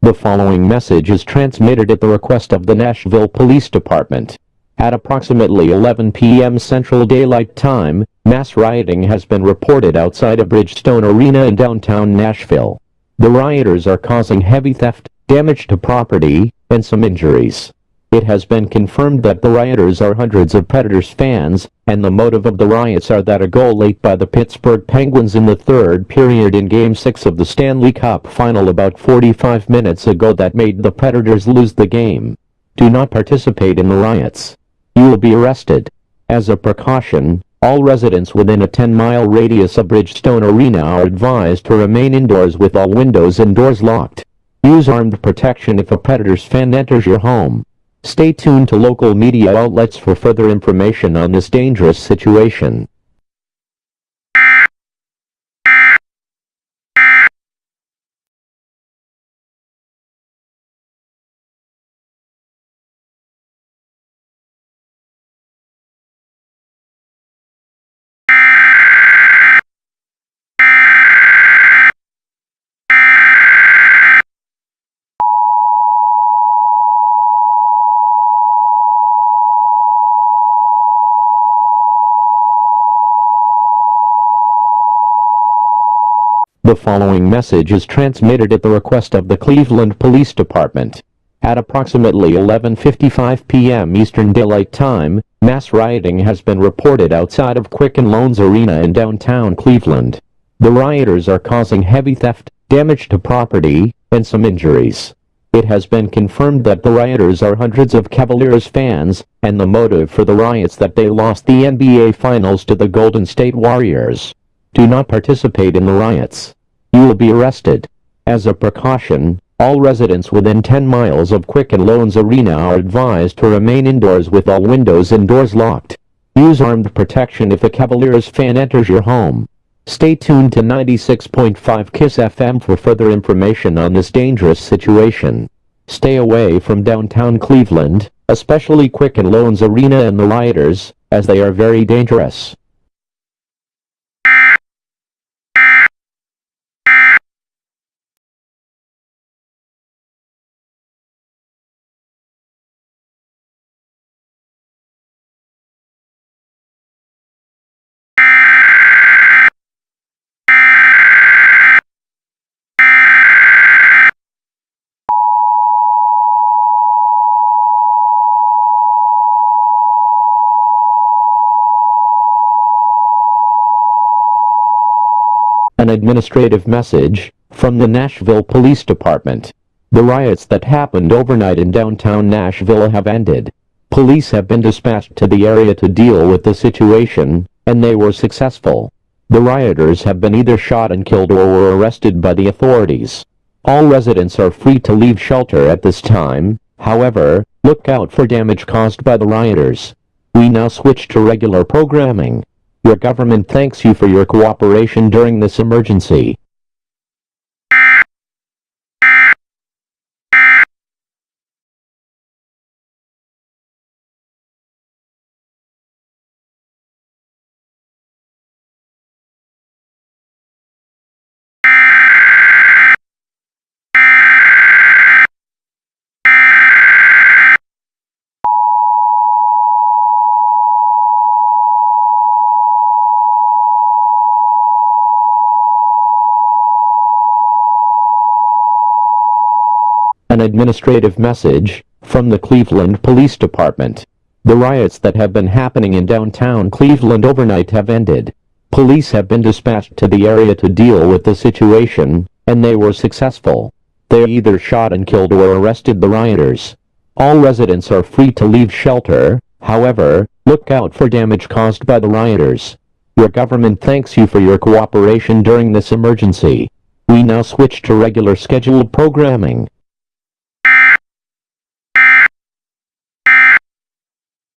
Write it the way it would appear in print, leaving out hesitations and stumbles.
The following message is transmitted at the request of the Nashville Police Department. At approximately 11 p.m. Central Daylight Time, mass rioting has been reported outside of Bridgestone Arena in downtown Nashville. The rioters are causing heavy theft, damage to property, and some injuries. It has been confirmed that the rioters are hundreds of Predators fans, and the motive of the riots are that a goal late by the Pittsburgh Penguins in the third period in Game 6 of the Stanley Cup Final about 45 minutes ago that made the Predators lose the game. Do not participate in the riots. You will be arrested. As a precaution, all residents within a 10-mile radius of Bridgestone Arena are advised to remain indoors with all windows and doors locked. Use armed protection if a Predators fan enters your home. Stay tuned to local media outlets for further information on this dangerous situation. The following message is transmitted at the request of the Cleveland Police Department. At approximately 11:55 p.m. Eastern Daylight Time, mass rioting has been reported outside of Quicken Loans Arena in downtown Cleveland. The rioters are causing heavy theft, damage to property, and some injuries. It has been confirmed that the rioters are hundreds of Cavaliers fans, and the motive for the riots that they lost the NBA Finals to the Golden State Warriors. Do not participate in the riots. You will be arrested. As a precaution, all residents within 10 miles of Quicken Loans Arena are advised to remain indoors with all windows and doors locked. Use armed protection if a Cavaliers fan enters your home. Stay tuned to 96.5 KISS FM for further information on this dangerous situation. Stay away from downtown Cleveland, especially Quicken Loans Arena and the rioters, as they are very dangerous. An administrative message from the Nashville Police Department. The riots that happened overnight in downtown Nashville have ended. Police have been dispatched to the area to deal with the situation, and they were successful. The rioters have been either shot and killed or were arrested by the authorities. All residents are free to leave shelter at this time. However, look out for damage caused by the rioters. We now switch to regular programming. Your government thanks you for your cooperation during this emergency. An administrative message from the Cleveland Police Department. The riots that have been happening in downtown Cleveland overnight have ended. Police have been dispatched to the area to deal with the situation, and they were successful. They either shot and killed or arrested the rioters. All residents are free to leave shelter. However, look out for damage caused by the rioters. Your government thanks you for your cooperation during this emergency. We now switch to regular scheduled programming.